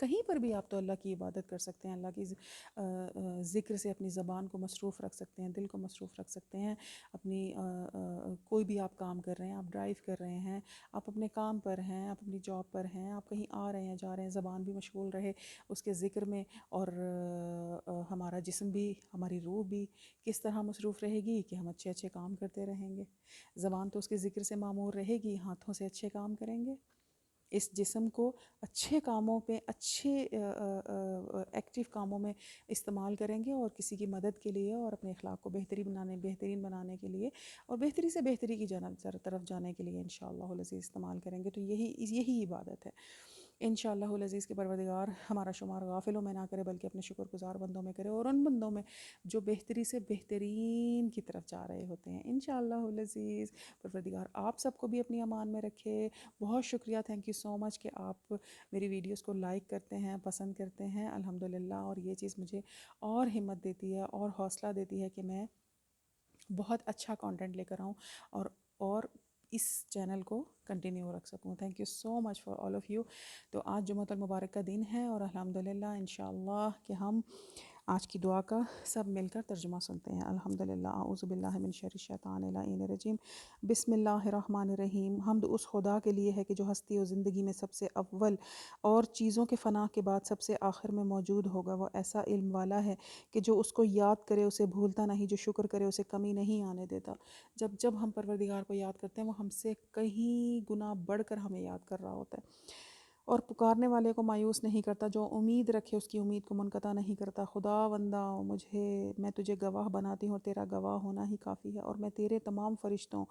کہیں پر بھی آپ تو اللہ کی عبادت کر سکتے ہیں، اللہ کی ذکر سے اپنی زبان کو مصروف رکھ سکتے ہیں، دل کو مصروف رکھ سکتے ہیں، اپنی کوئی بھی آپ کام کر رہے ہیں، آپ ڈرائیو کر رہے ہیں، آپ اپنے کام پر ہیں، آپ اپنی جاب پر ہیں، آپ کہیں آ رہے ہیں جا رہے ہیں، زبان بھی مشغول رہے اس کے ذکر میں، اور ہمارا جسم بھی، ہماری روح بھی کس طرح مصروف رہے گی کہ ہم اچھے اچھے کام کرتے رہیں گے۔ زبان تو اس کے ذکر سے معمور رہے گی، ہاتھوں سے اچھے کام کریں گے، اس جسم کو اچھے کاموں پہ، اچھے ایکٹیو کاموں میں استعمال کریں گے، اور کسی کی مدد کے لیے اور اپنے اخلاق کو بہترین بنانے کے لیے اور بہتری سے بہتری کی طرف جانے کے لیے انشاءاللہ العزیز استعمال کریں گے۔ تو یہی عبادت ہے انشاءاللہ العزیز کے پروردگار ہمارا شمار غافلوں میں نہ کرے، بلکہ اپنے شکر گزار بندوں میں کرے، اور ان بندوں میں جو بہتری سے بہترین کی طرف جا رہے ہوتے ہیں انشاءاللہ العزیز۔ پروردگار آپ سب کو بھی اپنی امان میں رکھے۔ بہت شکریہ، تھینک یو سو مچ کہ آپ میری ویڈیوز کو لائک کرتے ہیں، پسند کرتے ہیں الحمدللہ، اور یہ چیز مجھے اور ہمت دیتی ہے اور حوصلہ دیتی ہے کہ میں بہت اچھا کانٹینٹ لے کر آؤں اور اس چینل کو کنٹینیو رکھ سکوں۔ Thank you so much for all of you. تو آج جمعۃ المبارک کا دن ہے، اور الحمدللہ انشاءاللہ کہ ہم آج کی دعا کا سب مل کر ترجمہ سنتے ہیں۔ الحمدللہ، اعوذ باللہ من شر الشیطان اللعین الرجیم، بسم اللہ الرحمن الرحیم۔ حمد اس خدا کے لیے ہے کہ جو ہستی و زندگی میں سب سے اول اور چیزوں کے فنا کے بعد سب سے آخر میں موجود ہوگا۔ وہ ایسا علم والا ہے کہ جو اس کو یاد کرے اسے بھولتا نہیں، جو شکر کرے اسے کمی نہیں آنے دیتا۔ جب ہم پروردگار کو یاد کرتے ہیں، وہ ہم سے کہیں گنا بڑھ کر ہمیں یاد کر رہا ہوتا ہے، اور پکارنے والے کو مایوس نہیں کرتا، جو امید رکھے اس کی امید کو منقطع نہیں کرتا۔ خدا بندہ میں تجھے گواہ بناتی ہوں، اور تیرا گواہ ہونا ہی کافی ہے، اور میں تیرے تمام فرشتوں،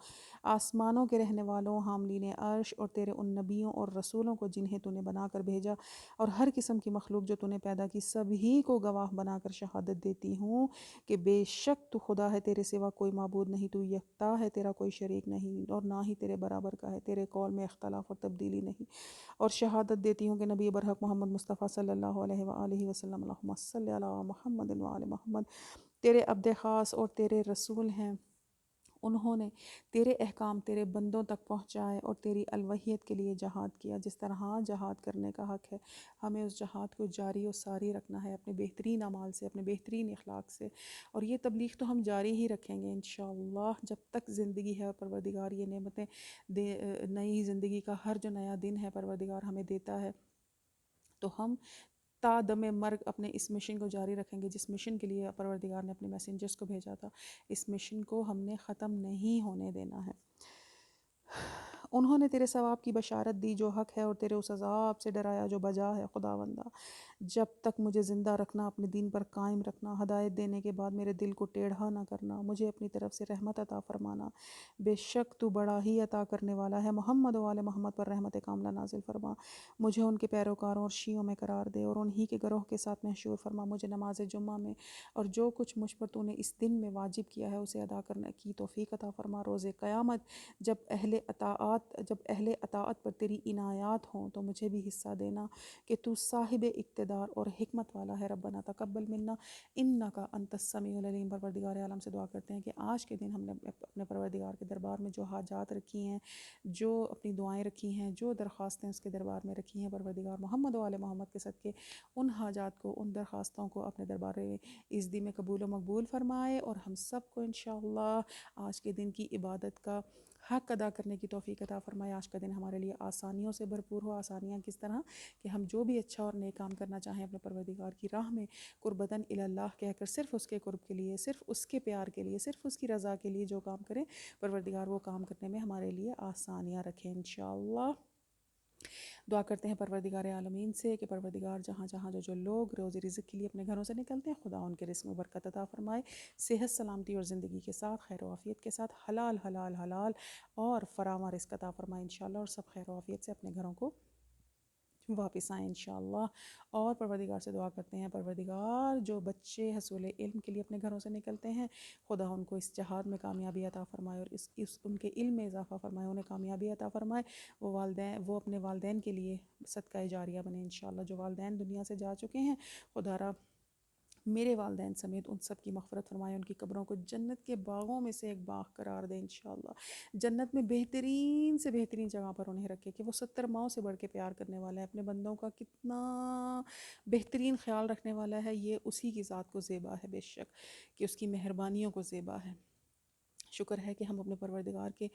آسمانوں کے رہنے والوں، حاملین عرش، اور تیرے ان نبیوں اور رسولوں کو جنہیں تو نے بنا کر بھیجا، اور ہر قسم کی مخلوق جو تو نے پیدا کی، سبھی کو گواہ بنا کر شہادت دیتی ہوں کہ بے شک تو خدا ہے، تیرے سوا کوئی معبود نہیں، تو یکتا ہے، تیرا کوئی شریک نہیں، اور نہ ہی تیرے برابر کا ہے، تیرے قول میں اختلاف اور تبدیلی نہیں۔ اور شہادت دیتی ہوں کہ نبی برحق محمد مصطفیٰ صلی اللہ علیہ وآلہ وسلم، اللہم صلی علی محمد وآل محمد، تیرے عبد خاص اور تیرے رسول ہیں۔ انہوں نے تیرے احکام تیرے بندوں تک پہنچائے اور تیری الوحیت کے لیے جہاد کیا۔ جس طرح جہاد کرنے کا حق ہے، ہمیں اس جہاد کو جاری و ساری رکھنا ہے، اپنے بہترین اعمال سے، اپنے بہترین اخلاق سے، اور یہ تبلیغ تو ہم جاری ہی رکھیں گے انشاءاللہ جب تک زندگی ہے۔ اور پروردگار یہ نعمتیں نئی زندگی کا ہر جو نیا دن ہے پروردگار ہمیں دیتا ہے، تو ہم تا دم مرگ اپنے اس مشن کو جاری رکھیں گے، جس مشن کے لیے پروردگار نے اپنے میسنجرز کو بھیجا تھا۔ اس مشن کو ہم نے ختم نہیں ہونے دینا ہے۔ انہوں نے تیرے ثواب کی بشارت دی جو حق ہے، اور تیرے اس عذاب سے ڈرایا جو بجا ہے۔ خداوندہ، جب تک مجھے زندہ رکھنا، اپنے دین پر قائم رکھنا، ہدایت دینے کے بعد میرے دل کو ٹیڑھا نہ کرنا، مجھے اپنی طرف سے رحمت عطا فرمانا۔ بے شک تو بڑا ہی عطا کرنے والا ہے۔ محمد و آل محمد پر رحمت کاملہ نازل فرما، مجھے ان کے پیروکاروں اور شیعوں میں قرار دے، اور انہی کے گروہ کے ساتھ محشور فرما۔ مجھے نماز جمعہ میں اور جو کچھ مجھ پر تو نے اس دن میں واجب کیا ہے اسے ادا کرنے کی توفیق عطا فرما۔ روز قیامت جب اہل اطاعت پر تیری عنایات ہوں تو مجھے بھی حصہ دینا کہ تو صاحب اقتدار اور حکمت والا ہے۔ ربنا تقبل منا انک انت السمیع العلیم۔ پروردگار عالم سے دعا کرتے ہیں کہ آج کے دن ہم نے اپنے پروردگار کے دربار میں جو حاجات رکھی ہیں، جو اپنی دعائیں رکھی ہیں، جو درخواستیں اس کے دربار میں رکھی ہیں، پروردگار محمد و آل محمد کے صدقے ان حاجات کو، ان درخواستوں کو اپنے دربار عزدی میں قبول و مقبول فرمائے، اور ہم سب کو انشاءاللہ آج کے دن کی عبادت کا حق ادا کرنے کی توفیق عطا فرمائے۔ آج کا دن ہمارے لیے آسانیوں سے بھرپور ہو۔ آسانیاں کس طرح کہ ہم جو بھی اچھا اور نیک کام کرنا چاہیں اپنے پروردگار کی راہ میں قربتاً الی اللہ کہہ کر، صرف اس کے قرب کے لیے، صرف اس کے پیار کے لیے، صرف اس کی رضا کے لیے جو کام کریں، پروردگار وہ کام کرنے میں ہمارے لیے آسانیاں رکھیں انشاءاللہ۔ دعا کرتے ہیں پروردگار عالمین سے کہ پروردگار جہاں جہاں جو لوگ روزی رزق کے لیے اپنے گھروں سے نکلتے ہیں، خدا ان کے رزق میں برکت عطا فرمائے، صحت سلامتی اور زندگی کے ساتھ، خیر و عافیت کے ساتھ، حلال حلال حلال اور فراوان رزق عطا فرمائے انشاءاللہ، اور سب خیر و عافیت سے اپنے گھروں کو واپس آئیں انشاءاللہ۔ اور پروردگار سے دعا کرتے ہیں پروردگار جو بچے حصول علم کے لیے اپنے گھروں سے نکلتے ہیں، خدا ان کو اس جہاد میں کامیابی عطا فرمائے، اور ان کے علم میں اضافہ فرمائے، انہیں کامیابی عطا فرمائے۔ وہ اپنے والدین کے لیے صدقہ جاریہ بنے انشاءاللہ۔ جو والدین دنیا سے جا چکے ہیں، خدا را میرے والدین سمیت ان سب کی مغفرت فرمائے، ان کی قبروں کو جنت کے باغوں میں سے ایک باغ قرار دے انشاءاللہ، جنت میں بہترین سے بہترین جگہ پر انہیں رکھے کہ وہ 70 ماؤں سے بڑھ کے پیار کرنے والا ہے، اپنے بندوں کا کتنا بہترین خیال رکھنے والا ہے، یہ اسی کی ذات کو زیبا ہے بے شک، کہ اس کی مہربانیوں کو زیبا ہے۔ شکر ہے کہ ہم اپنے پروردگار کے